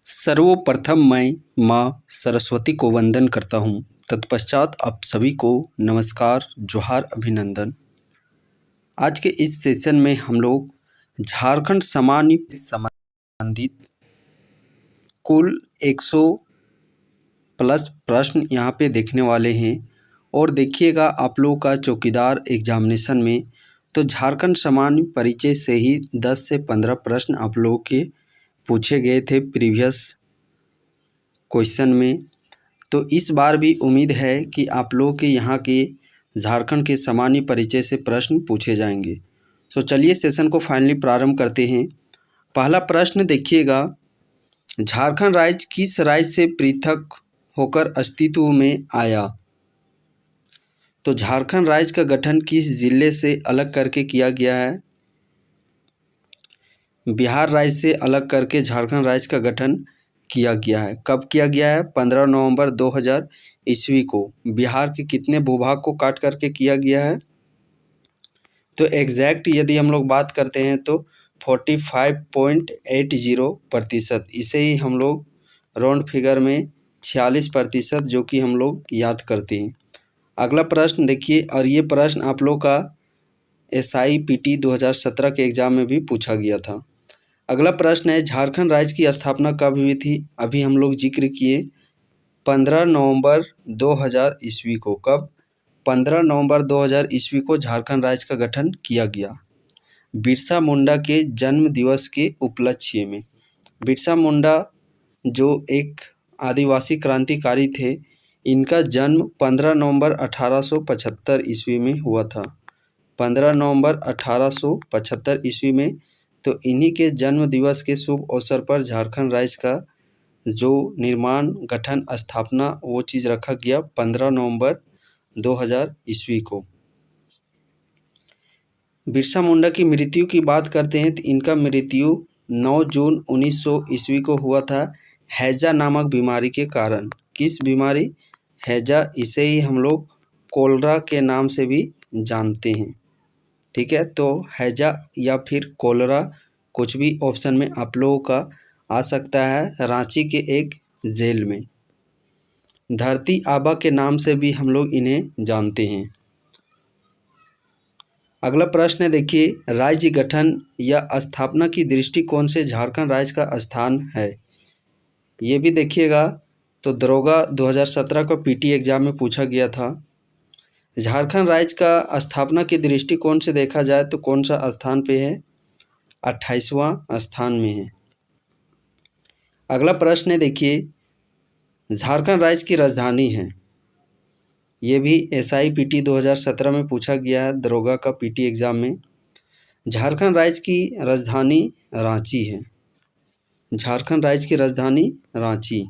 सर्वप्रथम मैं माँ सरस्वती को वंदन करता हूँ। तत्पश्चात आप सभी को नमस्कार, जोहार, अभिनंदन। आज के इस सेशन में हम लोग झारखंड सामान्य से संबंधित कुल 100 प्लस प्रश्न यहाँ पे देखने वाले हैं। और देखिएगा आप लोगों का चौकीदार एग्जामिनेशन में तो झारखंड सामान्य परिचय से ही 10 से 15 प्रश्न आप लोगों के पूछे गए थे प्रीवियस क्वेश्चन में। तो इस बार भी उम्मीद है कि आप लोगों के यहाँ के झारखंड के सामान्य परिचय से प्रश्न पूछे जाएंगे। तो चलिए सेशन को फाइनली प्रारंभ करते हैं। पहला प्रश्न देखिएगा, झारखंड राज्य किस राज्य से पृथक होकर अस्तित्व में आया? तो झारखंड राज्य का गठन किस जिले से अलग करके किया गया है? बिहार राज्य से अलग करके झारखंड राज्य का गठन किया गया है। कब किया गया है? 15 नवंबर 2000 ईस्वी को। बिहार के कितने भूभाग को काट करके किया गया है? तो एग्जैक्ट यदि हम लोग बात करते हैं तो 45.80%। इसे ही हम लोग राउंड फिगर में 46% जो कि हम लोग याद करते हैं। अगला प्रश्न देखिए, और ये प्रश्न आप लोग का SIPT 2017 के एग्ज़ाम में भी पूछा गया था। अगला प्रश्न है, झारखंड राज्य की स्थापना कब हुई थी? अभी हम लोग जिक्र किए 15 नवंबर 2000 ईस्वी को। कब? 15 नवंबर 2000 ईस्वी को झारखंड राज्य का गठन किया गया बिरसा मुंडा के जन्म दिवस के उपलक्ष्य में। बिरसा मुंडा जो एक आदिवासी क्रांतिकारी थे, इनका जन्म 15 नवंबर 1875 ईस्वी में हुआ था। 15 नवंबर 1875 ईस्वी में। तो इन्हीं के जन्म दिवस के शुभ अवसर पर झारखंड राज्य का जो निर्माण, गठन, स्थापना वो चीज़ रखा गया 15 नवंबर 2000 ईस्वी को। बिरसा मुंडा की मृत्यु की बात करते हैं तो इनका मृत्यु 9 जून 1900 ईस्वी को हुआ था हैजा नामक बीमारी के कारण। किस बीमारी? हैजा। इसे ही हम लोग कोलरा के नाम से भी जानते हैं। ठीक है, तो हैजा या फिर कोलरा कुछ भी ऑप्शन में आप लोगों का आ सकता है। रांची के एक जेल में। धरती आबा के नाम से भी हम लोग इन्हें जानते हैं। अगला प्रश्न है देखिए, राज्य गठन या स्थापना की दृष्टिकोण से झारखंड राज्य का स्थान है। ये भी देखिएगा तो दरोगा 2017 का PT एग्जाम में पूछा गया था। झारखंड राज्य का स्थापना की दृष्टिकोण से देखा जाए तो कौन सा स्थान पे है? 28वां स्थान में है। अगला प्रश्न है देखिए, झारखंड राज्य की राजधानी है। ये भी SIPT 2017 में पूछा गया है, दरोगा का PT एग्जाम में। झारखंड राज्य की राजधानी रांची है। झारखंड राज्य की राजधानी रांची।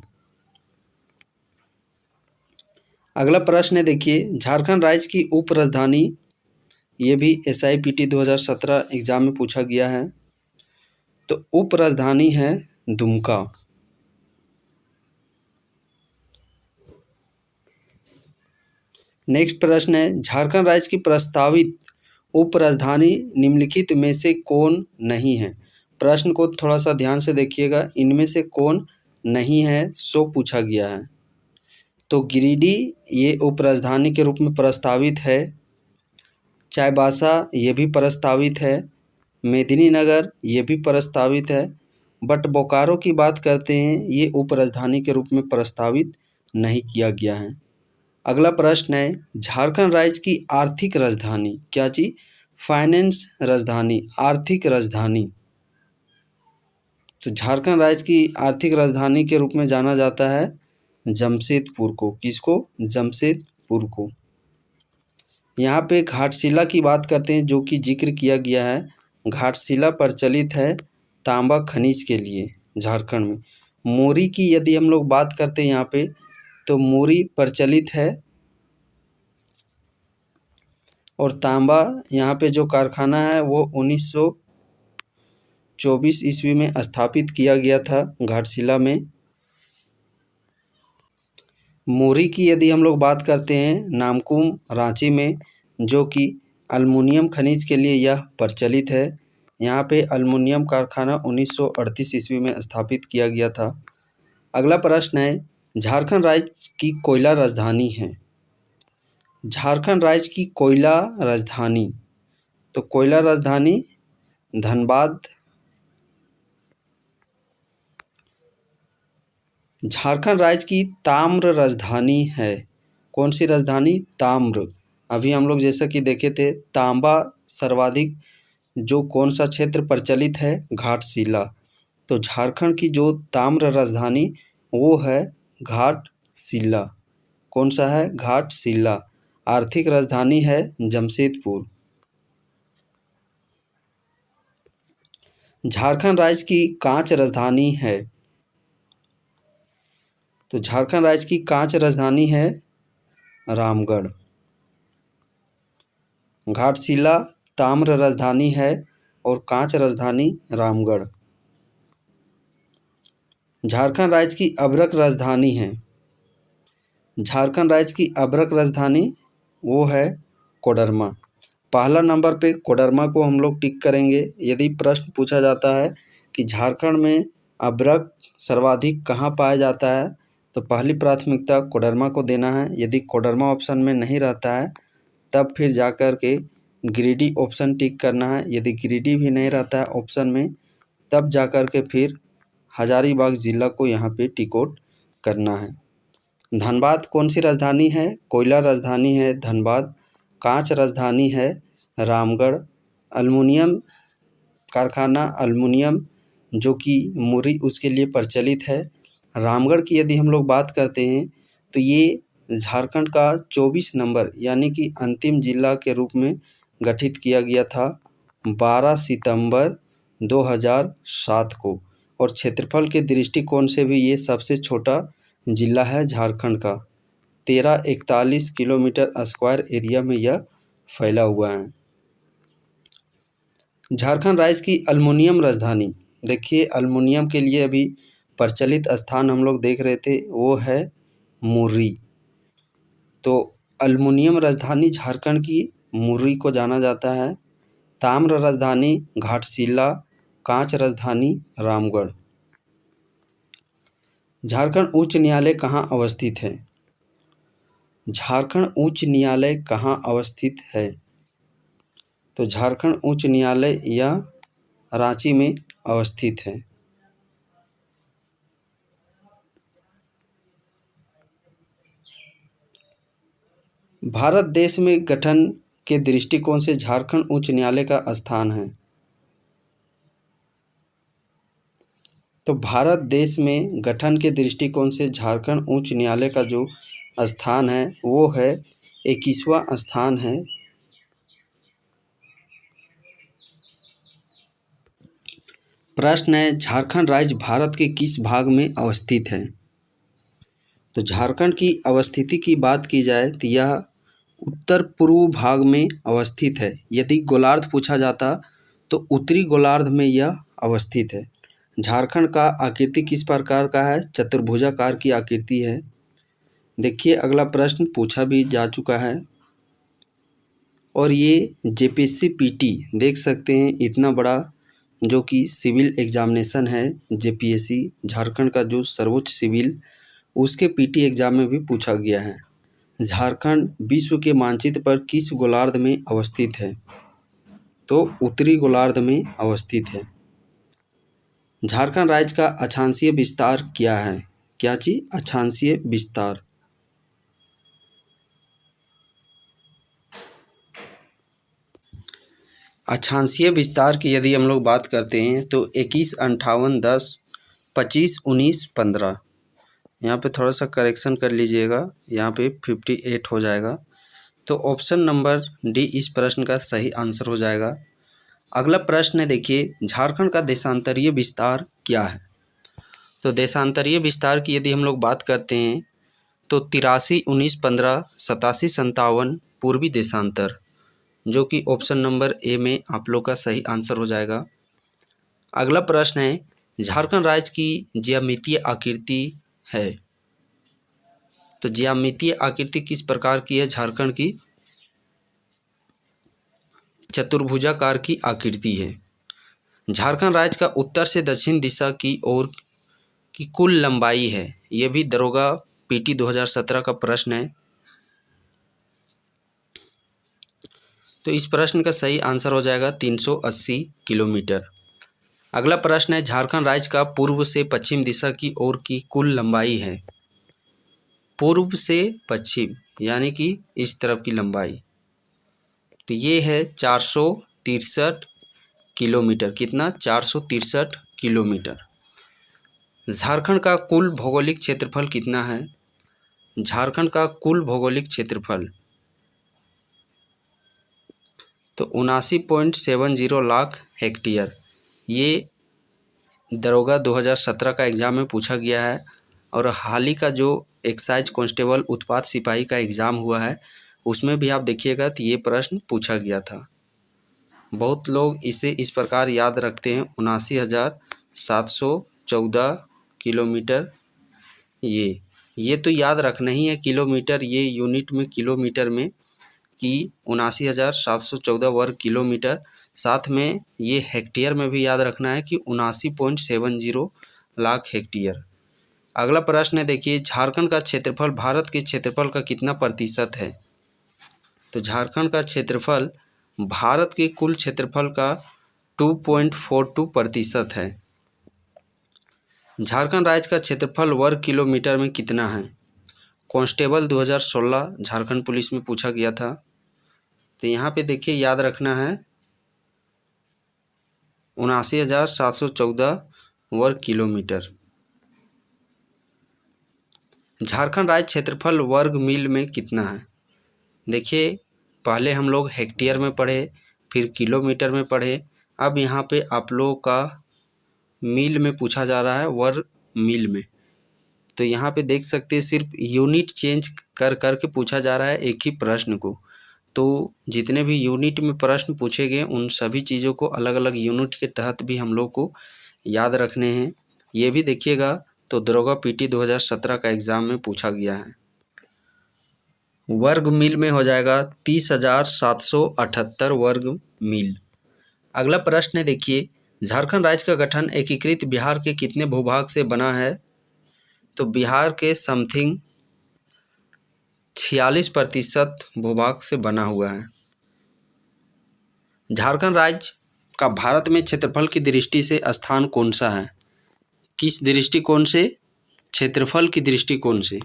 अगला प्रश्न है देखिए, झारखंड राज्य की उप राजधानी। ये भी SIPT 2017 एग्जाम में पूछा गया है। तो उप राजधानी है दुमका। नेक्स्ट प्रश्न है, झारखंड राज्य की प्रस्तावित उप राजधानी निम्नलिखित में से कौन नहीं है? प्रश्न को थोड़ा सा ध्यान से देखिएगा, इनमें से कौन नहीं है सो पूछा गया है। तो गिरिडीह ये उप राजधानी के रूप में प्रस्तावित है। चाईबासा ये भी प्रस्तावित है। मेदिनीनगर ये भी प्रस्तावित है। बट बोकारो की बात करते हैं, ये उप राजधानी के रूप में प्रस्तावित नहीं किया गया है। अगला प्रश्न है, झारखंड राज्य की आर्थिक राजधानी क्या चीज? फाइनेंस राजधानी, आर्थिक राजधानी। तो झारखंड राज्य की आर्थिक राजधानी के रूप में जाना जाता है जमशेदपुर को। किसको? जमशेदपुर को। यहाँ पे घाटशिला की बात करते हैं जो कि जिक्र किया गया है। घाटशिला प्रचलित है तांबा खनिज के लिए झारखंड में। मोरी की यदि हम लोग बात करते हैं यहाँ पे तो मोरी प्रचलित है। और तांबा यहाँ पे जो कारखाना है वो 1924 ईस्वी में स्थापित किया गया था घाटशिला में। मोरी की यदि हम लोग बात करते हैं नामकुम रांची में, जो कि अल्मुनियम खनिज के लिए यह प्रचलित है। यहाँ पे अल्मुनियम कारखाना 1938 ईस्वी में स्थापित किया गया था। अगला प्रश्न है, झारखंड राज्य की कोयला राजधानी है। झारखंड राज्य की कोयला राजधानी, तो कोयला राजधानी धनबाद। झारखंड राज्य की ताम्र राजधानी है। कौन सी राजधानी? ताम्र। अभी हम लोग जैसा कि देखे थे, तांबा सर्वाधिक जो कौन सा क्षेत्र प्रचलित है? घाटशिला। तो झारखंड की जो ताम्र राजधानी वो है घाटशिला। कौन सा है? घाटशिला। आर्थिक राजधानी है जमशेदपुर। झारखंड राज्य की कांच राजधानी है। तो झारखंड राज्य की कांच राजधानी है रामगढ़। घाटशिला ताम्र राजधानी है और कांच राजधानी रामगढ़। झारखंड राज्य की अभ्रक राजधानी है। झारखंड राज्य की अभ्रक राजधानी वो है कोडरमा। पहला नंबर पे कोडरमा को हम लोग टिक करेंगे। यदि प्रश्न पूछा जाता है कि झारखंड में अभ्रक सर्वाधिक कहाँ पाया जाता है, तो पहली प्राथमिकता कोडरमा को देना है। यदि कोडरमा ऑप्शन में नहीं रहता है तब फिर जाकर के गिरिडीह ऑप्शन टिक करना है। यदि गिरिडीह भी नहीं रहता है ऑप्शन में तब जाकर के फिर हजारीबाग ज़िला को यहाँ पे टिक आउट करना है। धनबाद कौन सी राजधानी है? कोयला राजधानी है धनबाद। कांच राजधानी है रामगढ़। एल्युमिनियम कारखाना एल्युमिनियम जो कि मुरी उसके लिए प्रचलित है। रामगढ़ की यदि हम लोग बात करते हैं तो ये झारखंड का 24 नंबर यानी कि अंतिम जिला के रूप में गठित किया गया था 12 सितंबर 2007 को, और क्षेत्रफल के दृष्टिकोण से भी ये सबसे छोटा जिला है झारखंड का। 1341 किलोमीटर स्क्वायर एरिया में यह फैला हुआ है। झारखंड राज्य की एल्युमिनियम राजधानी, देखिए एल्युमिनियम के लिए अभी प्रचलित स्थान हम लोग देख रहे थे वो है मुर्री। तो एल्युमिनियम राजधानी झारखंड की मुर्री को जाना जाता है। ताम्र राजधानी घाटशिला। कांच राजधानी रामगढ़। झारखंड उच्च न्यायालय कहाँ अवस्थित है? झारखंड उच्च न्यायालय कहाँ अवस्थित है? तो झारखंड उच्च न्यायालय यह रांची में अवस्थित है। भारत देश में गठन के दृष्टिकोण से झारखंड उच्च न्यायालय का स्थान है। तो भारत देश में गठन के दृष्टिकोण से झारखंड उच्च न्यायालय का जो स्थान है वो है 21वां स्थान है। प्रश्न है, झारखंड राज्य भारत के किस भाग में अवस्थित है? तो झारखंड की अवस्थिति की बात की जाए तो यह उत्तर पूर्व भाग में अवस्थित है। यदि गोलार्ध पूछा जाता तो उत्तरी गोलार्ध में यह अवस्थित है। झारखंड का आकृति किस प्रकार का है? चतुर्भुजाकार की आकृति है। देखिए अगला प्रश्न पूछा भी जा चुका है और ये जेपीएससी पीटी देख सकते हैं, इतना बड़ा जो कि सिविल एग्जामिनेशन है जेपीएससी झारखंड का जो सर्वोच्च सिविल, उसके पीटी एग्जाम में भी पूछा गया है। झारखंड विश्व के मानचित्र पर किस गोलार्ध में अवस्थित है? तो उत्तरी गोलार्ध में अवस्थित है। झारखंड राज्य का अक्षांशीय विस्तार क्या है? क्या चीज? अक्षांशीय विस्तार। अक्षांशीय विस्तार की यदि हम लोग बात करते हैं तो 21, 58, 10, 25, 19, 15। यहाँ पे थोड़ा सा करेक्शन कर लीजिएगा, यहाँ पे 58 हो जाएगा। तो ऑप्शन नंबर डी इस प्रश्न का सही आंसर हो जाएगा। अगला प्रश्न है, देखिए झारखंड का देशांतरीय विस्तार क्या है? तो देशांतरीय विस्तार की यदि हम लोग बात करते हैं तो 83, 19, 15, 87, 57 पूर्वी देशांतर, जो कि ऑप्शन नंबर ए में आप लोग का सही आंसर हो जाएगा। अगला प्रश्न है, झारखंड राज्य की ज्यामितीय आकृति है। तो ज्यामितीय आकृति किस प्रकार की है? झारखंड की चतुर्भुजाकार की आकृति है। झारखंड राज्य का उत्तर से दक्षिण दिशा की ओर की कुल लंबाई है? ये भी दरोगा पीटी 2017 का प्रश्न है। तो इस प्रश्न का सही आंसर हो जाएगा 380 किलोमीटर। अगला प्रश्न है, झारखंड राज्य का पूर्व से पश्चिम दिशा की ओर की कुल लंबाई है? पूर्व से पश्चिम यानी कि इस तरफ की लंबाई, तो ये है 463 किलोमीटर। कितना? 463 किलोमीटर। झारखंड का कुल भौगोलिक क्षेत्रफल कितना है? झारखंड का कुल भौगोलिक क्षेत्रफल तो 79.70 लाख हेक्टेयर। ये दरोगा 2017 का एग्ज़ाम में पूछा गया है और हाल ही का जो एक्साइज कांस्टेबल उत्पाद सिपाही का एग्ज़ाम हुआ है उसमें भी आप देखिएगा तो ये प्रश्न पूछा गया था। बहुत लोग इसे इस प्रकार याद रखते हैं, 79,714 किलोमीटर। ये तो याद रखना ही है किलोमीटर, ये यूनिट में किलोमीटर में कि 79,714 वर्ग किलोमीटर। साथ में ये हेक्टेयर में भी याद रखना है कि 79.70 लाख हेक्टेयर। अगला प्रश्न है, देखिए, झारखंड का क्षेत्रफल भारत के क्षेत्रफल का कितना प्रतिशत है? तो झारखंड का क्षेत्रफल भारत के कुल क्षेत्रफल का 2.42% है। झारखंड राज्य का क्षेत्रफल वर्ग किलोमीटर में कितना है? कांस्टेबल 2016 झारखंड पुलिस में पूछा गया था। तो यहाँ पे देखिए याद रखना है 79,714 वर्ग किलोमीटर। झारखंड राज्य क्षेत्रफल वर्ग मील में कितना है? देखिए पहले हम लोग हेक्टेयर में पढ़े, फिर किलोमीटर में पढ़े, अब यहाँ पे आप लोगों का मील में पूछा जा रहा है, वर्ग मील में। तो यहाँ पे देख सकते हैं सिर्फ यूनिट चेंज कर के पूछा जा रहा है एक ही प्रश्न को। तो जितने भी यूनिट में प्रश्न पूछे गए उन सभी चीज़ों को अलग अलग यूनिट के तहत भी हम लोग को याद रखने हैं। ये भी देखिएगा तो दरोगा पीटी 2017 का एग्ज़ाम में पूछा गया है। वर्ग मील में हो जाएगा 30,778 वर्ग मील। अगला प्रश्न है, देखिए, झारखंड राज्य का गठन एकीकृत बिहार के कितने भूभाग से बना है? तो बिहार के समथिंग 46% भूभाग से बना हुआ है। झारखंड राज्य का भारत में क्षेत्रफल की दृष्टि से स्थान कौन सा है? किस दृष्टिकोण से? क्षेत्रफल की दृष्टिकोण से।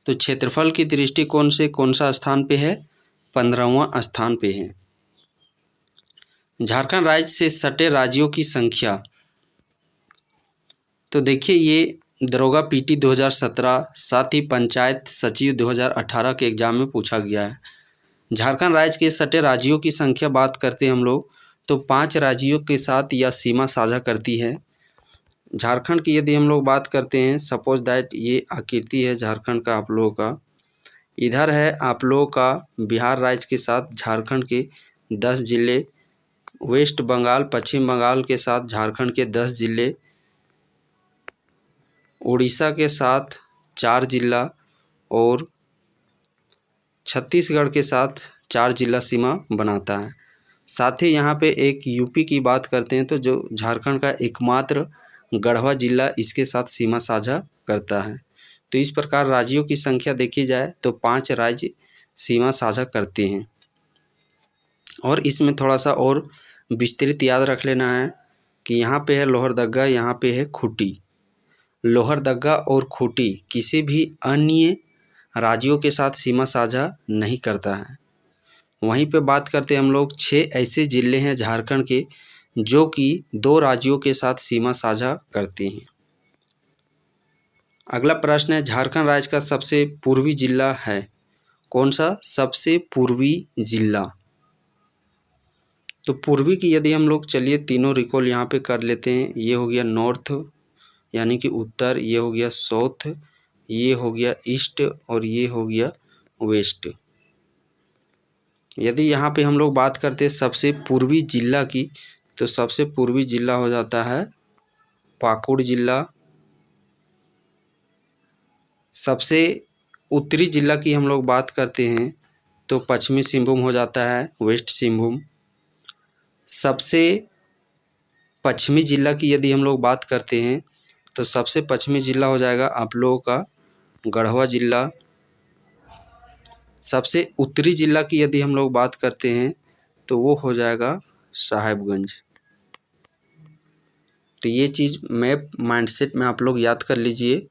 तो क्षेत्रफल की दृष्टिकोण से कौन सा स्थान पे है? 15वां स्थान पे है। झारखंड राज्य से सटे राज्यों की संख्या, तो देखिए ये दरोगा पीटी 2017 साथ ही पंचायत सचिव 2018 के एग्ज़ाम में पूछा गया है। झारखंड राज्य के सटे राज्यों की संख्या बात करते हैं हम लोग तो 5 राज्यों के साथ यह सीमा साझा करती है। झारखंड की यदि हम लोग बात करते हैं, सपोज दैट ये आकृति है झारखंड का आप लोगों का, इधर है आप लोगों का बिहार राज्य के साथ झारखंड के 10 जिले, वेस्ट बंगाल पश्चिम बंगाल के साथ झारखंड के 10 जिले, उड़ीसा के साथ 4 जिला और छत्तीसगढ़ के साथ 4 जिला सीमा बनाता है। साथ ही यहाँ पे एक यूपी की बात करते हैं तो जो झारखंड का एकमात्र गढ़वा जिला इसके साथ सीमा साझा करता है। तो इस प्रकार राज्यों की संख्या देखी जाए तो 5 राज्य सीमा साझा करते हैं। और इसमें थोड़ा सा और विस्तृत याद रख लेना है कि यहाँ पे है लोहरदगा, यहाँ पे है खूंटी। लोहरदगा और खूंटी किसी भी अन्य राज्यों के साथ सीमा साझा नहीं करता है। वहीं पे बात करते हैं हम लोग 6 ऐसे ज़िले हैं झारखंड के जो कि 2 राज्यों के साथ सीमा साझा करते हैं। अगला प्रश्न है, झारखंड राज्य का सबसे पूर्वी जिला है कौन सा? सबसे पूर्वी जिला, तो पूर्वी की यदि हम लोग चलिए तीनों रिकॉल यहाँ पे कर लेते हैं। ये हो गया नॉर्थ यानी कि उत्तर, ये हो गया साउथ, ये हो गया ईस्ट और ये हो गया वेस्ट। यदि यहाँ पे हम लोग बात करते हैं सबसे पूर्वी जिला की तो सबसे पूर्वी जिला हो जाता है पाकुड़ जिला। सबसे उत्तरी जिला की हम लोग बात करते हैं तो पश्चिमी सिंहभूम हो जाता है वेस्ट सिंहभूम। सबसे पश्चिमी जिला की यदि हम लोग बात करते हैं तो सबसे पश्चिमी जिला हो जाएगा आप लोगों का गढ़वा जिला। सबसे उत्तरी जिला की यदि हम लोग बात करते हैं तो वो हो जाएगा साहेबगंज। तो ये चीज़ मैप माइंडसेट में आप लोग याद कर लीजिए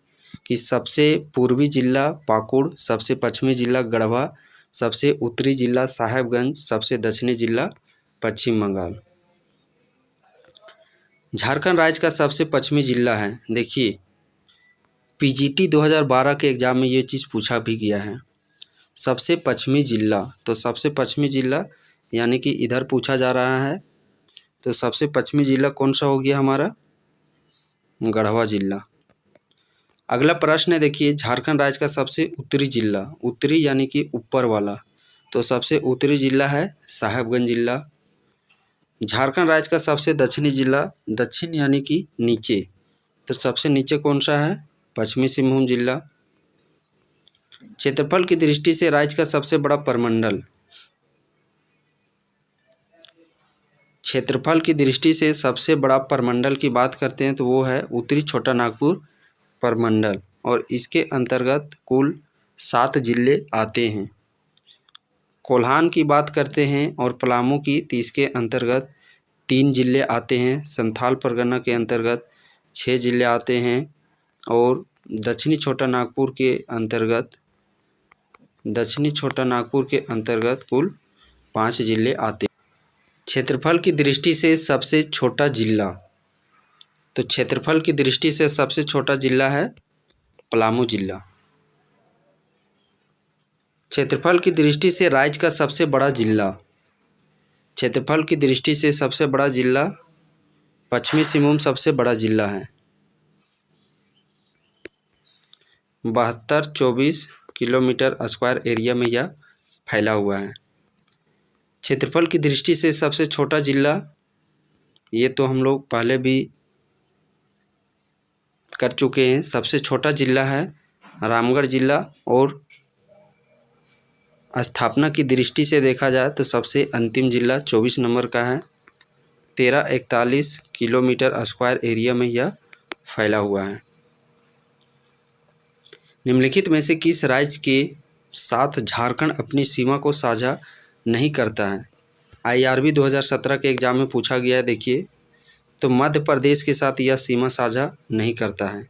कि सबसे पूर्वी जिला पाकुड़, सबसे पश्चिमी जिला गढ़वा, सबसे उत्तरी जिला साहेबगंज, सबसे दक्षिणी जिला पश्चिम बंगाल। झारखंड राज्य का सबसे पश्चिमी जिला है, देखिए पीजीटी 2012 के एग्ज़ाम में ये चीज़ पूछा भी गया है। सबसे पश्चिमी जिला, तो सबसे पश्चिमी जिला यानी कि इधर पूछा जा रहा है, तो सबसे पश्चिमी जिला कौन सा हो गया हमारा? गढ़वा जिला। अगला प्रश्न है, देखिए झारखंड राज्य का सबसे उत्तरी जिला, उत्तरी यानी कि ऊपर वाला, तो सबसे उत्तरी जिला है साहेबगंज जिला। झारखंड राज्य का सबसे दक्षिणी जिला, दक्षिण यानी कि नीचे, तो सबसे नीचे कौन सा है? पश्चिमी सिंहभूम जिला। क्षेत्रफल की दृष्टि से राज्य का सबसे बड़ा प्रमंडल, क्षेत्रफल की दृष्टि से सबसे बड़ा प्रमंडल की बात करते हैं तो वो है उत्तरी छोटा नागपुर प्रमंडल, और इसके अंतर्गत कुल 7 जिले आते हैं। कोल्हान की बात करते हैं और पलामू की, तो इसके अंतर्गत 3 जिले आते हैं। संथाल परगना के अंतर्गत 6 जिले आते हैं, और दक्षिणी छोटा नागपुर के अंतर्गत कुल 5 जिले आते हैं। क्षेत्रफल की दृष्टि से सबसे छोटा जिला, तो क्षेत्रफल की दृष्टि से सबसे छोटा जिला है पलामू जिला। क्षेत्रफल की दृष्टि से राज्य का सबसे बड़ा जिला, क्षेत्रफल की दृष्टि से सबसे बड़ा जिला पश्चिमी सिंहभूम सबसे बड़ा जिला है। 7224 किलोमीटर स्क्वायर एरिया में यह फैला हुआ है। क्षेत्रफल की दृष्टि से सबसे छोटा जिला, ये तो हम लोग पहले भी कर चुके हैं। सबसे छोटा जिला है रामगढ़ जिला, और स्थापना की दृष्टि से देखा जाए तो सबसे अंतिम जिला 24 नंबर का है। 1341 किलोमीटर स्क्वायर एरिया में यह फैला हुआ है। निम्नलिखित में से किस राज्य के साथ झारखंड अपनी सीमा को साझा नहीं करता है? IRB 2017 के एग्ज़ाम में पूछा गया है, देखिए तो मध्य प्रदेश के साथ यह सीमा साझा नहीं करता है।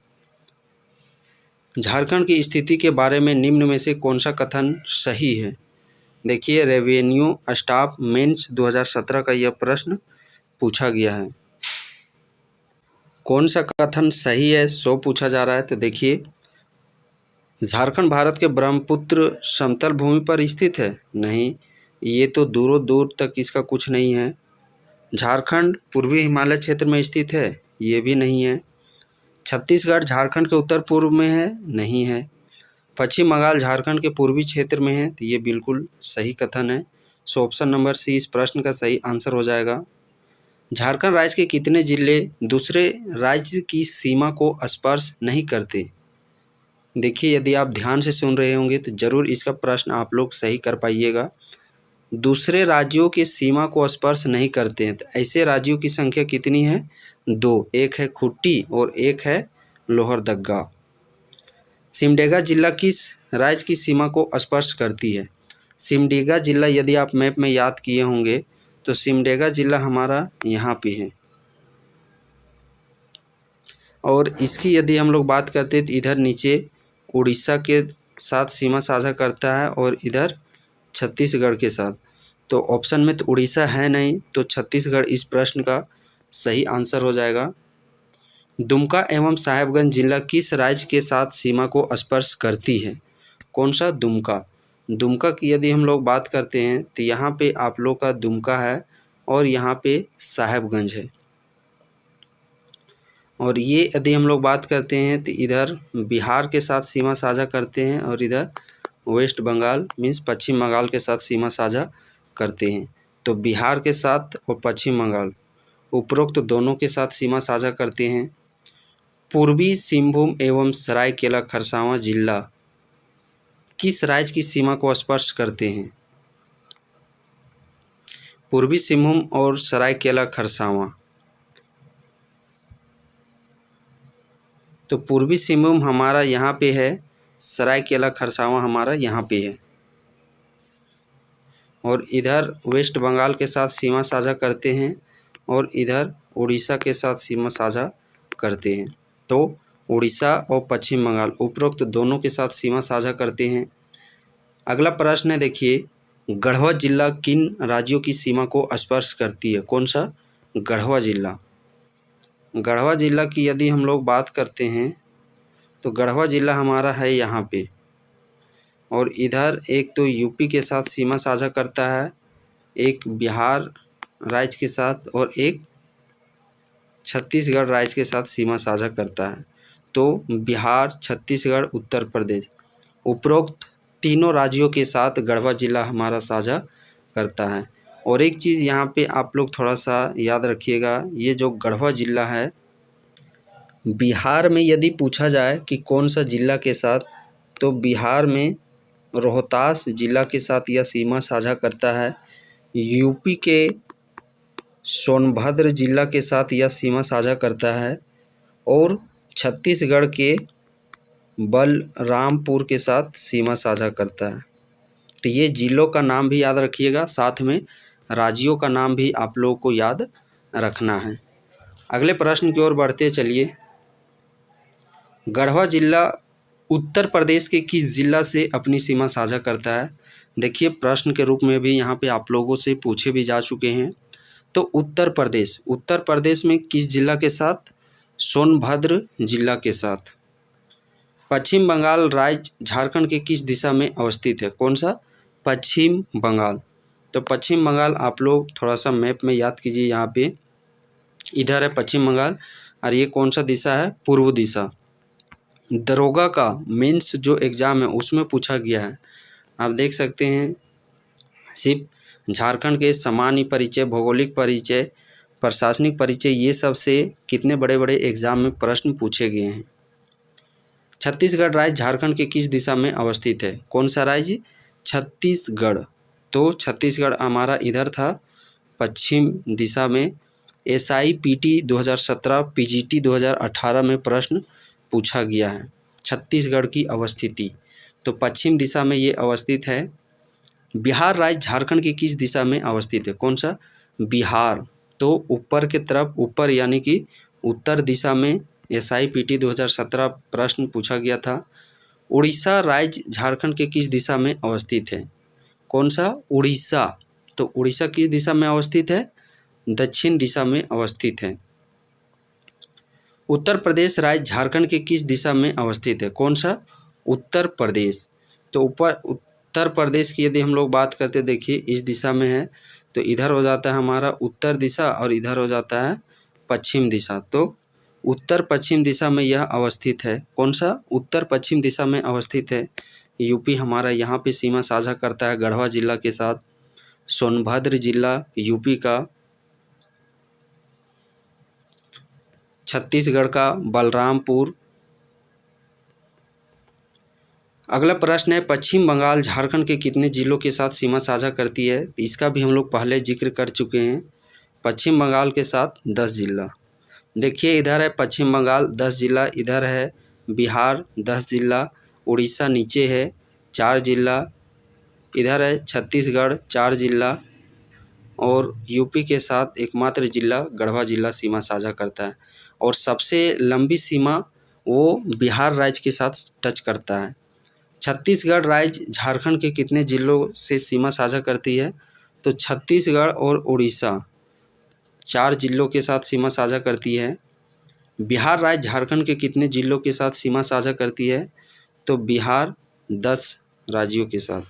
झारखंड की स्थिति के बारे में निम्न में से कौन सा कथन सही है? देखिए रेवेन्यू स्टाफ मेंस 2017 का यह प्रश्न पूछा गया है। कौन सा कथन सही है सो पूछा जा रहा है, तो देखिए झारखंड भारत के ब्रह्मपुत्र समतल भूमि पर स्थित है, नहीं, ये तो दूरों दूर तक इसका कुछ नहीं है। झारखंड पूर्वी हिमालय क्षेत्र में स्थित है, ये भी नहीं है। छत्तीसगढ़ झारखंड के उत्तर पूर्व में है, नहीं है। पश्चिम बंगाल झारखंड के पूर्वी क्षेत्र में है, तो ये बिल्कुल सही कथन है। सो ऑप्शन नंबर सी इस प्रश्न का सही आंसर हो जाएगा। झारखंड राज्य के कितने जिले दूसरे राज्य की सीमा को स्पर्श नहीं करते? देखिए यदि आप ध्यान से सुन रहे होंगे तो ज़रूर इसका प्रश्न आप लोग सही कर पाइएगा। दूसरे राज्यों की सीमा को स्पर्श नहीं करते हैं, तो ऐसे राज्यों की संख्या कितनी है? 2, एक है खूंटी और एक है लोहरदग्गा। सिमडेगा जिला किस राज्य की सीमा को स्पर्श करती है? सिमडेगा जिला यदि आप मैप में याद किए होंगे तो सिमडेगा जिला हमारा यहाँ पे है, और इसकी यदि हम लोग बात करते हैं तो इधर नीचे उड़ीसा के साथ सीमा साझा करता है और इधर छत्तीसगढ़ के साथ। तो ऑप्शन में तो उड़ीसा है नहीं, तो छत्तीसगढ़ इस प्रश्न का सही आंसर हो जाएगा। दुमका एवं साहेबगंज जिला किस राज्य के साथ सीमा को स्पर्श करती है? कौन सा? दुमका। दुमका की यदि हम लोग बात करते हैं तो यहाँ पे आप लोग का दुमका है और यहाँ पे साहेबगंज है, और ये यदि हम लोग बात करते हैं तो इधर बिहार के साथ सीमा साझा करते हैं और इधर वेस्ट बंगाल मीन्स पश्चिम बंगाल के साथ सीमा साझा करते हैं। तो बिहार के साथ और पश्चिम बंगाल उपरोक्त दोनों के साथ सीमा साझा करते हैं। पूर्वी सिंहभूम एवं सरायकेला खरसावां जिला किस राज्य की सीमा को स्पर्श करते हैं? पूर्वी सिंहभूम और सरायकेला खरसावां तो पूर्वी सिंहभूम हमारा यहाँ पे है, सरायकेला खरसावां हमारा यहाँ पे है, और इधर वेस्ट बंगाल के साथ सीमा साझा करते हैं और इधर उड़ीसा के साथ सीमा साझा करते हैं। तो उड़ीसा और पश्चिम बंगाल उपरोक्त दोनों के साथ सीमा साझा करते हैं। अगला प्रश्न है, देखिए, गढ़वा जिला किन राज्यों की सीमा को स्पर्श करती है? कौन सा? गढ़वा जिला। गढ़वा जिला की यदि हम लोग बात करते हैं तो गढ़वा जिला हमारा है यहाँ पे, और इधर एक तो यूपी के साथ सीमा साझा करता है, एक बिहार राज्य के साथ और एक छत्तीसगढ़ राज्य के साथ सीमा साझा करता है। तो बिहार, छत्तीसगढ़, उत्तर प्रदेश उपरोक्त तीनों राज्यों के साथ गढ़वा जिला हमारा साझा करता है। और एक चीज़ यहाँ पे आप लोग थोड़ा सा याद रखिएगा, ये जो गढ़वा जिला है, बिहार में यदि पूछा जाए कि कौन सा जिला के साथ, तो बिहार में रोहतास जिला के साथ यह सीमा साझा करता है। यूपी के सोनभद्र जिला के साथ यह सीमा साझा करता है, और छत्तीसगढ़ के बलरामपुर के साथ सीमा साझा करता है। तो ये जिलों का नाम भी याद रखिएगा, साथ में राज्यों का नाम भी आप लोगों को याद रखना है। अगले प्रश्न की ओर बढ़ते चलिए। गढ़वा जिला उत्तर प्रदेश के किस जिला से अपनी सीमा साझा करता है? देखिए, प्रश्न के रूप में भी यहाँ पे आप लोगों से पूछे भी जा चुके हैं। तो उत्तर प्रदेश में किस जिला के साथ? सोनभद्र जिला के साथ। पश्चिम बंगाल राज्य झारखंड के किस दिशा में अवस्थित है? कौन सा? पश्चिम बंगाल। तो पश्चिम बंगाल आप लोग थोड़ा सा मैप में याद कीजिए, यहाँ पे इधर है पश्चिम बंगाल, और ये कौन सा दिशा है? पूर्व दिशा। दरोगा का मेंस जो एग्ज़ाम है उसमें पूछा गया है, आप देख सकते हैं। सिर्फ झारखंड के सामान्य परिचय, भौगोलिक परिचय, प्रशासनिक परिचय, ये सब से कितने बड़े बड़े एग्ज़ाम में प्रश्न पूछे गए हैं। छत्तीसगढ़ राज्य झारखंड के किस दिशा में अवस्थित है? कौन सा राज्य? छत्तीसगढ़। तो छत्तीसगढ़ हमारा इधर था, पश्चिम दिशा में। SIPT 2017, PGT 2018 में प्रश्न पूछा गया है छत्तीसगढ़ की अवस्थिति। तो पश्चिम दिशा में ये अवस्थित है। बिहार राज्य झारखंड की किस दिशा में अवस्थित है? कौन सा? बिहार। तो ऊपर के तरफ, ऊपर यानी कि उत्तर दिशा में SIPT 2017 प्रश्न पूछा गया था। उड़ीसा राज्य झारखंड के किस दिशा में अवस्थित है? कौन सा? उड़ीसा। तो उड़ीसा किस दिशा में अवस्थित है? दक्षिण दिशा में अवस्थित है। उत्तर प्रदेश राज्य झारखंड के किस दिशा में अवस्थित है? कौन सा? उत्तर प्रदेश। तो ऊपर उत्तर प्रदेश की यदि हम लोग बात करते, देखिए इस दिशा में है, तो इधर हो जाता है हमारा उत्तर दिशा और इधर हो जाता है पश्चिम दिशा। तो उत्तर पश्चिम दिशा में यह अवस्थित है। कौन सा? उत्तर पश्चिम दिशा में अवस्थित है। यूपी हमारा यहाँ पे सीमा साझा करता है गढ़वा जिला के साथ। सोनभद्र जिला यूपी का, छत्तीसगढ़ का बलरामपुर। अगला प्रश्न है, पश्चिम बंगाल झारखंड के कितने जिलों के साथ सीमा साझा करती है? इसका भी हम लोग पहले जिक्र कर चुके हैं। पश्चिम बंगाल के साथ 10 जिला। देखिए इधर है पश्चिम बंगाल 10 जिला, इधर है बिहार 10 जिला, उड़ीसा नीचे है 4 जिला, इधर है छत्तीसगढ़ 4 जिला, और यूपी के साथ एकमात्र जिला गढ़वा जिला सीमा साझा करता है। और सबसे लंबी सीमा वो बिहार राज्य के साथ टच करता है। छत्तीसगढ़ राज्य झारखंड के कितने जिलों से सीमा साझा करती है? तो छत्तीसगढ़ और उड़ीसा 4 जिलों के साथ सीमा साझा करती है। बिहार राज्य झारखंड के कितने जिलों के साथ सीमा साझा करती है? तो बिहार 10 राज्यों के साथ।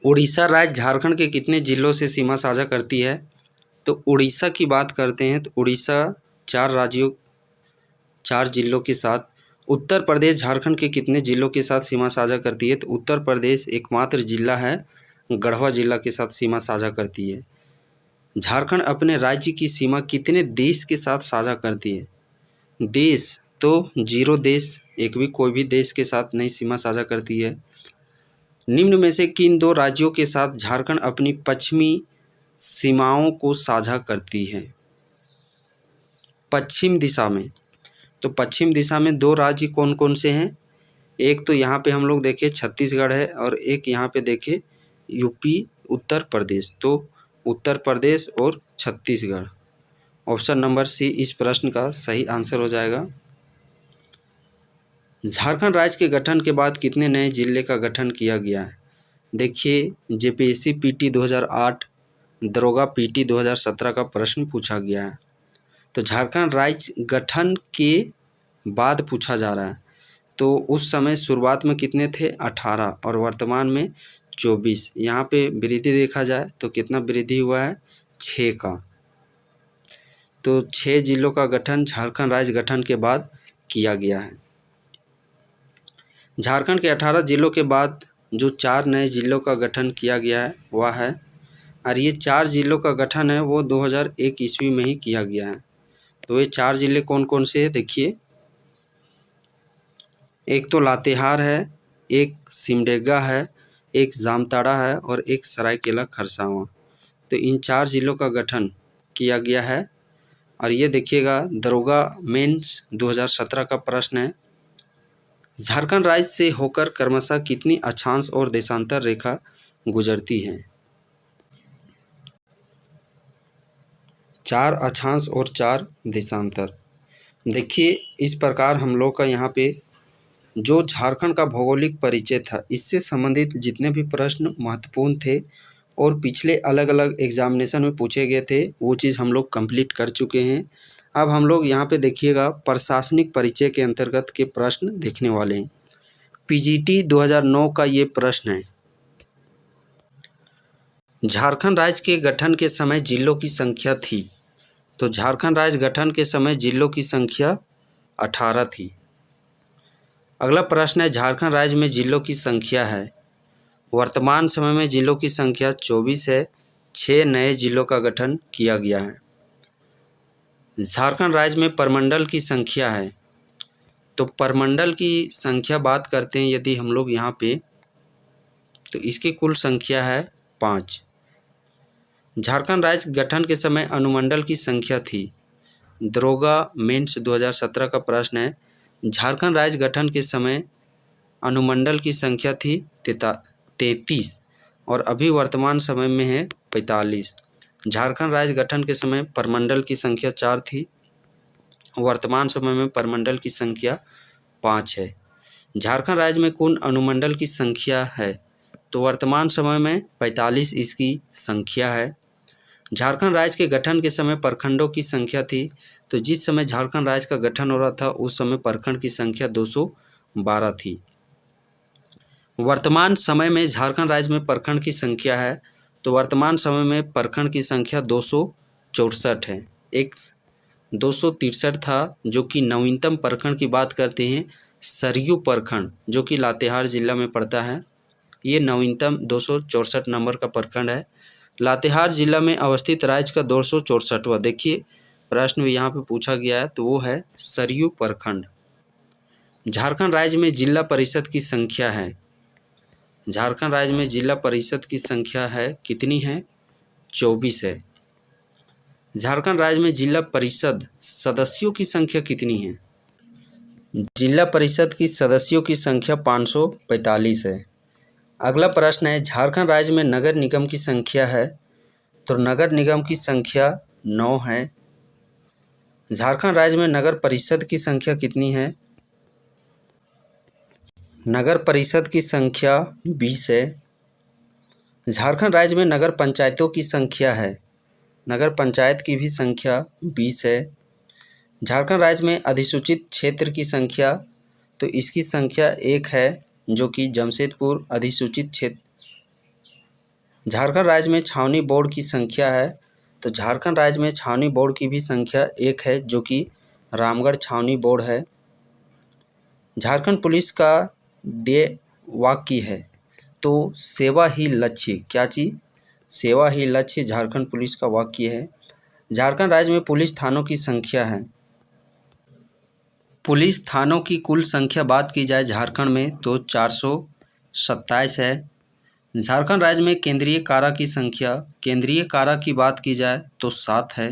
उड़ीसा राज्य झारखंड के कितने जिलों से सीमा साझा करती है? तो उड़ीसा की बात करते हैं तो उड़ीसा 4 राज्यों 4 जिलों के साथ। उत्तर प्रदेश झारखंड के कितने जिलों के साथ सीमा साझा करती है? तो उत्तर प्रदेश एकमात्र जिला है गढ़वा जिला के साथ सीमा साझा करती है। झारखंड अपने राज्य की सीमा कितने देश के साथ साझा करती है? देश तो 0 देश, एक भी कोई भी देश के साथ नहीं सीमा साझा करती है। निम्न में से किन 2 राज्यों के साथ झारखंड अपनी पश्चिमी सीमाओं को साझा करती है? पश्चिम दिशा में, तो पश्चिम दिशा में 2 राज्य कौन कौन से हैं? एक तो यहाँ पे हम लोग देखें छत्तीसगढ़ है और एक यहाँ पे देखें यूपी उत्तर प्रदेश। तो उत्तर प्रदेश और छत्तीसगढ़, ऑप्शन नंबर सी इस प्रश्न का सही आंसर हो जाएगा। झारखंड राज्य के गठन के बाद कितने नए जिले का गठन किया गया है? देखिए जेपीएससी पीटी 2008, दरोगा पीटी 2017 का प्रश्न पूछा गया है। तो झारखंड राज्य गठन के बाद पूछा जा रहा है, तो उस समय शुरुआत में कितने थे? 18 और वर्तमान में 24। यहाँ पे वृद्धि देखा जाए तो कितना वृद्धि हुआ है? 6 का। तो 6 जिलों का गठन झारखंड राज्य गठन के बाद किया गया है। झारखंड के 18 जिलों के बाद जो 4 नए जिलों का गठन किया गया है वह है, और ये 4 जिलों का गठन है वो 2001 ईस्वी में ही किया गया है। तो ये 4 जिले कौन कौन से हैं? देखिए एक तो लातेहार है, एक सिमडेगा है, एक जामताड़ा है और एक सरायकेला खरसावां। तो इन 4 जिलों का गठन किया गया है। और ये देखिएगा दरोगा मेंस 2017 का प्रश्न है। झारखंड राज्य से होकर क्रमशः कितनी अक्षांश और देशांतर रेखा गुजरती है? 4 अक्षांश और 4 देशांतर। देखिए इस प्रकार हम लोग का यहाँ पे जो झारखंड का भौगोलिक परिचय था, इससे संबंधित जितने भी प्रश्न महत्वपूर्ण थे और पिछले अलग अलग एग्जामिनेशन में पूछे गए थे वो चीज़ हम लोग कंप्लीट कर चुके हैं। अब हम लोग यहाँ पे देखिएगा प्रशासनिक परिचय के अंतर्गत के प्रश्न देखने वाले हैं। पीजीटी 2009 का ये प्रश्न है। झारखंड राज्य के गठन के समय जिलों की संख्या थी। तो झारखंड राज्य गठन के समय जिलों की संख्या 18 थी। अगला प्रश्न है झारखंड राज्य में जिलों की संख्या है। वर्तमान समय में जिलों की संख्या 24 है। 6 नए जिलों का गठन किया गया है। झारखंड राज्य में प्रमंडल की संख्या है। तो प्रमंडल की संख्या बात करते हैं यदि हम लोग यहाँ पे, तो इसकी कुल संख्या है 5। झारखंड राज्य गठन के समय अनुमंडल की संख्या थी। दरोगा मेंस 2017 का प्रश्न है। झारखंड राज्य गठन के समय अनुमंडल की संख्या थी 33 और अभी वर्तमान समय में है 45। झारखंड राज्य गठन के समय प्रमंडल की संख्या 4 थी, वर्तमान समय में प्रमंडल की संख्या 5 है। झारखंड राज्य में कुल अनुमंडल की संख्या है, तो वर्तमान समय में 45 इसकी संख्या है। झारखंड राज्य के गठन के समय प्रखंडों की संख्या थी। तो जिस समय झारखंड राज्य का गठन हो रहा था उस समय प्रखंड की संख्या 212 थी। वर्तमान समय में झारखंड राज्य में प्रखंड की संख्या है, तो वर्तमान समय में प्रखंड की संख्या 264 है। एक 263 था जो कि नवीनतम प्रखंड की बात करते हैं सरयू प्रखंड जो कि लातेहार जिला में पड़ता है। ये नवीनतम 264 नंबर का प्रखंड है। लातेहार जिला में अवस्थित राज्य का 264वां देखिए प्रश्न भी यहाँ पे पूछा गया है, तो वो है सरयू प्रखंड। झारखंड राज्य में जिला परिषद की संख्या है। झारखंड राज्य में जिला परिषद की संख्या है कितनी है? 24 है। झारखंड राज्य में जिला परिषद सदस्यों की संख्या कितनी है? जिला परिषद की सदस्यों की संख्या 545 है। अगला प्रश्न है झारखंड राज्य में नगर निगम की संख्या है। तो नगर निगम की संख्या 9 है। झारखंड राज्य में नगर परिषद की संख्या कितनी है? नगर परिषद की संख्या 20 है। झारखंड राज्य में नगर पंचायतों की संख्या है। नगर पंचायत की भी संख्या 20 है। झारखंड राज्य में अधिसूचित क्षेत्र की संख्या, तो इसकी संख्या 1 है जो कि जमशेदपुर अधिसूचित क्षेत्र। झारखंड राज्य में छावनी बोर्ड की संख्या है। तो झारखंड राज्य में छावनी बोर्ड की भी संख्या 1 है जो कि रामगढ़ छावनी बोर्ड है। झारखंड पुलिस का ध्येय वाक्य है, तो सेवा ही लक्ष्य। क्या चीज़? सेवा ही लक्ष्य झारखंड पुलिस का वाक्य है। झारखंड राज्य में पुलिस थानों की संख्या है। पुलिस थानों की कुल संख्या बात की जाए झारखंड में तो 427 है। झारखंड राज्य में केंद्रीय कारा की संख्या, केंद्रीय कारा की बात की जाए तो 7 है।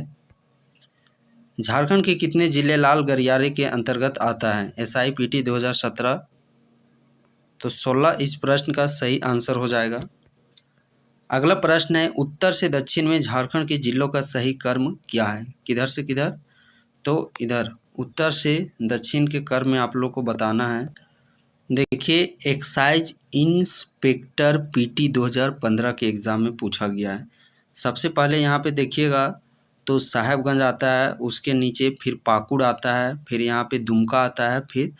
झारखंड के कितने जिले लाल गलियारे के अंतर्गत आता है? SIPT 2017। तो 16 इस प्रश्न का सही आंसर हो जाएगा। अगला प्रश्न है, उत्तर से दक्षिण में झारखंड के जिलों का सही क्रम क्या है? किधर से किधर? तो इधर उत्तर से दक्षिण के क्रम में आप लोग को बताना है। देखिए, एक्साइज इंस्पेक्टर PT 2015 के एग्ज़ाम में पूछा गया है। सबसे पहले यहाँ पे देखिएगा तो साहेबगंज आता है, उसके नीचे फिर पाकुड़ आता है, फिर यहाँ पे दुमका आता है, फिर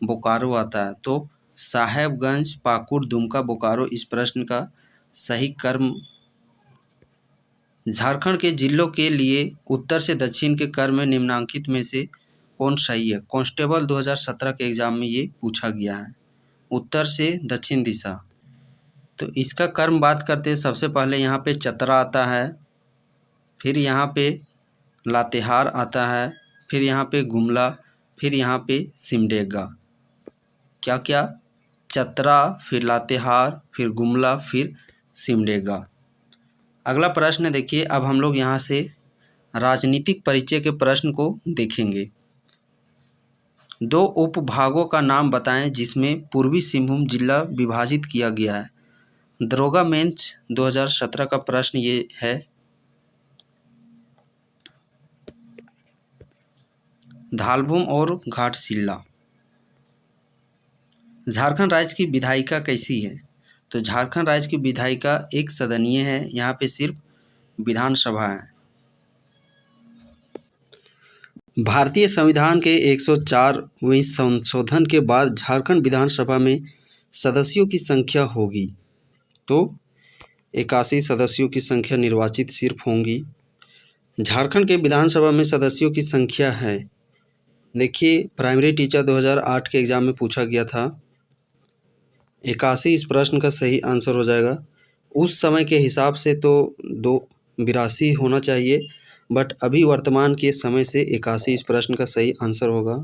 बोकारो आता है। तो साहेबगंज, पाकुड़, दुमका, बोकारो इस प्रश्न का सही क्रम झारखंड के जिलों के लिए उत्तर से दक्षिण के क्रम में निम्नांकित में से कौन सही है? कांस्टेबल 2017 के एग्ज़ाम में ये पूछा गया है, उत्तर से दक्षिण दिशा। तो इसका क्रम बात करते हैं, सबसे पहले यहाँ पे चतरा आता है, फिर यहाँ पे लातेहार आता है, फिर यहाँ पे गुमला, फिर यहाँ पे सिमडेगा। क्या क्या? चतरा, फिर लातेहार, फिर गुमला, फिर सिमडेगा। अगला प्रश्न देखिए, अब हम लोग यहाँ से राजनीतिक परिचय के प्रश्न को देखेंगे। 2 उपभागों का नाम बताएं जिसमें पूर्वी सिंहभूम जिला विभाजित किया गया है। दरोगा मेंस 2017 का प्रश्न ये है। धालभूम और घाटशिला। झारखंड राज्य की विधायिका कैसी है? तो झारखंड राज्य की विधायिका एक सदनीय है, यहाँ पे सिर्फ विधानसभा है। भारतीय संविधान के 104वें संशोधन के बाद झारखंड विधानसभा में सदस्यों की संख्या होगी। तो 81 सदस्यों की संख्या निर्वाचित सिर्फ होंगी। झारखंड के विधानसभा में सदस्यों की संख्या है, देखिए प्राइमरी टीचर 2008 के एग्ज़ाम में पूछा गया था, 81 इस प्रश्न का सही आंसर हो जाएगा। उस समय के हिसाब से तो 82 होना चाहिए, बट अभी वर्तमान के समय से 81 इस प्रश्न का सही आंसर होगा।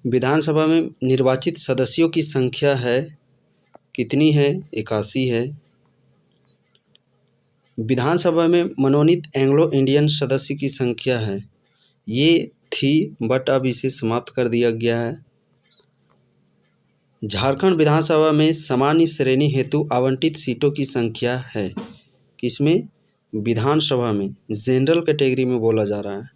विधानसभा में निर्वाचित सदस्यों की संख्या है, कितनी है? 81 है। विधानसभा में मनोनीत एंग्लो इंडियन सदस्य की संख्या है, ये थी बट अब इसे समाप्त कर दिया गया है। झारखंड विधानसभा में सामान्य श्रेणी हेतु आवंटित सीटों की संख्या है, किसमें? विधानसभा में, जनरल कैटेगरी में बोला जा रहा है।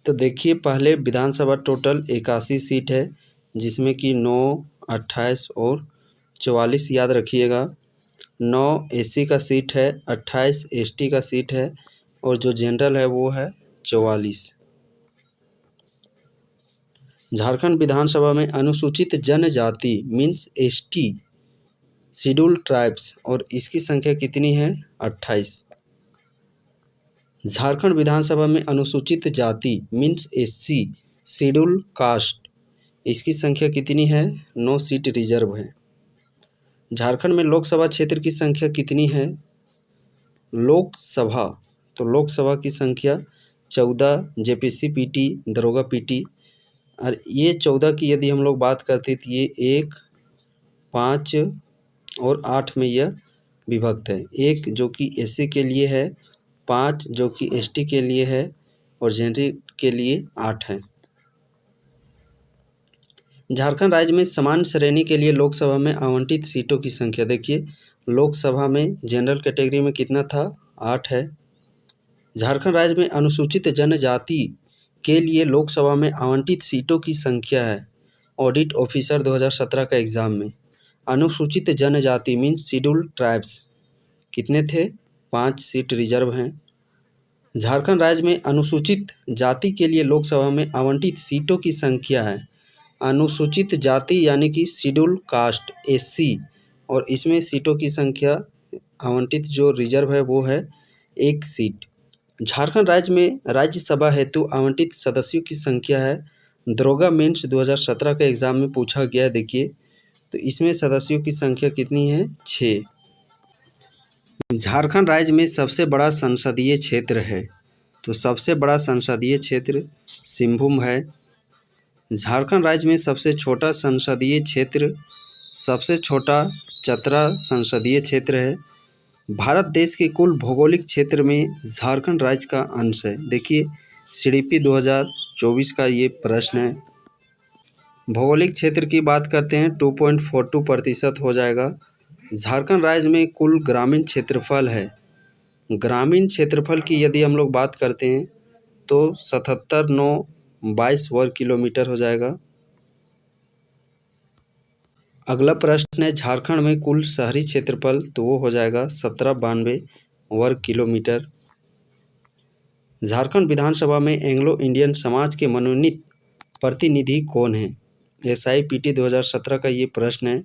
तो देखिए, पहले विधानसभा टोटल 81 सीट है, जिसमें कि 9, 28 और 44 याद रखिएगा। 9 SC का सीट है, 28 ST का सीट है, और जो जनरल है वो है 44। झारखंड विधानसभा में अनुसूचित जनजाति मीन्स ST शेड्यूल ट्राइब्स, और इसकी संख्या कितनी है? 28। झारखंड विधानसभा में अनुसूचित जाति मीन्स SC शेड्यूल कास्ट, इसकी संख्या कितनी है? 9 सीट रिजर्व है। झारखंड में लोकसभा क्षेत्र की संख्या कितनी है? लोकसभा, तो लोकसभा की संख्या 14, JPC PT, दरोगा PT, और ये 14 की यदि हम लोग बात करते तो ये 1, 5 और 8 में यह विभक्त है। 1 जो कि SC के लिए है, 5 जो कि ST के लिए है, और जनरल के लिए 8 है। झारखंड राज्य में समान श्रेणी के लिए लोकसभा में आवंटित सीटों की संख्या देखिए, लोकसभा में जनरल कैटेगरी में कितना था? 8 है। झारखंड राज्य में अनुसूचित जनजाति के लिए लोकसभा में आवंटित सीटों की संख्या है, ऑडिट ऑफिसर 2017 का एग्ज़ाम में अनुसूचित जनजाति मीन्स शेड्यूल ट्राइब्स कितने थे? 5 सीट रिजर्व हैं। झारखंड राज्य में अनुसूचित जाति के लिए लोकसभा में आवंटित सीटों की संख्या है, अनुसूचित जाति यानी कि शेड्यूल कास्ट SC, और इसमें सीटों की संख्या आवंटित जो रिजर्व है वो है 1 सीट। झारखंड राज्य में राज्यसभा हेतु आवंटित सदस्यों की संख्या है, दरोगा मेंस 2017 के एग्ज़ाम में पूछा गया है, देखिए तो इसमें सदस्यों की संख्या कितनी है? 6। झारखंड राज्य में सबसे बड़ा संसदीय क्षेत्र है, तो सबसे बड़ा संसदीय क्षेत्र सिंहभूम है। झारखंड राज्य में सबसे छोटा संसदीय क्षेत्र, सबसे छोटा चतरा संसदीय क्षेत्र है। भारत देश के कुल भौगोलिक क्षेत्र में झारखंड राज्य का अंश है। देखिए CDP 2024 का ये प्रश्न है। भौगोलिक क्षेत्र की बात करते हैं 2.42% हो जाएगा। झारखंड राज्य में कुल ग्रामीण क्षेत्रफल है। ग्रामीण क्षेत्रफल की यदि हम लोग बात करते हैं तो 77,922 वर्ग किलोमीटर हो जाएगा। अगला प्रश्न है झारखंड में कुल शहरी क्षेत्रफल, तो वो हो जाएगा 1792 वर्ग किलोमीटर। झारखंड विधानसभा में एंग्लो इंडियन समाज के मनोनीत प्रतिनिधि कौन है? SIPT 2017 का ये प्रश्न है।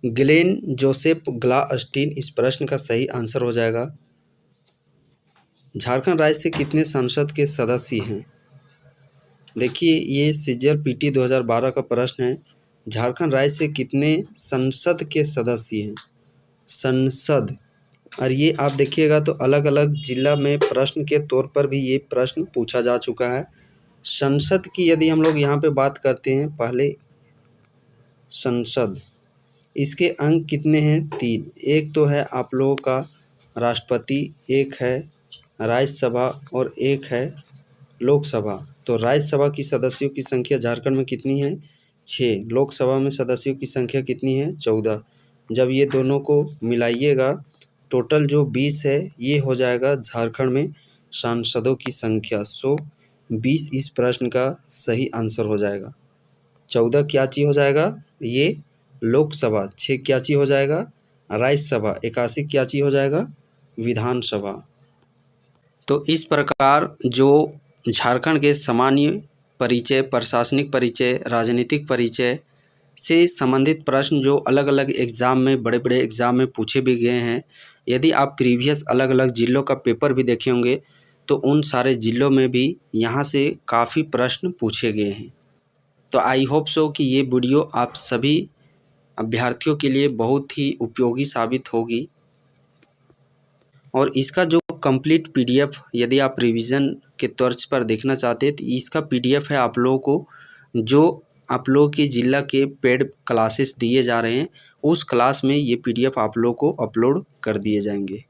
ग्लेन जोसेफ ग्लास्टीन इस प्रश्न का सही आंसर हो जाएगा। झारखंड राज्य से कितने संसद के सदस्य हैं? देखिए ये CGL-PT 2012 का प्रश्न है। झारखंड राज्य से कितने संसद के सदस्य हैं? संसद, और ये आप देखिएगा तो अलग अलग जिला में प्रश्न के तौर पर भी ये प्रश्न पूछा जा चुका है। संसद की यदि हम लोग यहाँ पे बात करते हैं, पहले संसद, इसके अंक कितने हैं? 3। एक तो है आप लोगों का राष्ट्रपति, एक है राज्यसभा और एक है लोकसभा। तो राज्यसभा की सदस्यों की संख्या झारखंड में कितनी है? 6। लोकसभा में सदस्यों की संख्या कितनी है? 14। जब ये दोनों को मिलाइएगा टोटल जो 20 है, ये हो जाएगा झारखंड में सांसदों की संख्या। 20 इस प्रश्न का सही आंसर हो जाएगा। 14 क्या चीज़ हो जाएगा? ये लोकसभा। 6 क्या चीज़ हो जाएगा? राज्यसभा। 81 क्या चीज़ हो जाएगा? विधानसभा। तो इस प्रकार जो झारखंड के सामान्य परिचय, प्रशासनिक परिचय, राजनीतिक परिचय से संबंधित प्रश्न जो अलग अलग एग्ज़ाम में, बड़े बड़े एग्ज़ाम में पूछे भी गए हैं, यदि आप प्रीवियस अलग अलग ज़िलों का पेपर भी देखे होंगे तो उन सारे ज़िलों में भी यहाँ से काफ़ी प्रश्न पूछे गए हैं। तो आई होप सो कि ये वीडियो आप सभी अभ्यर्थियों के लिए बहुत ही उपयोगी साबित होगी। और इसका जो कंप्लीट PDF यदि आप रिवीजन के तर्ज पर देखना चाहते हैं तो इसका PDF है आप लोगों को, जो आप लोगों के ज़िला के पेड क्लासेस दिए जा रहे हैं, उस क्लास में ये PDF आप लोगों को अपलोड कर दिए जाएंगे।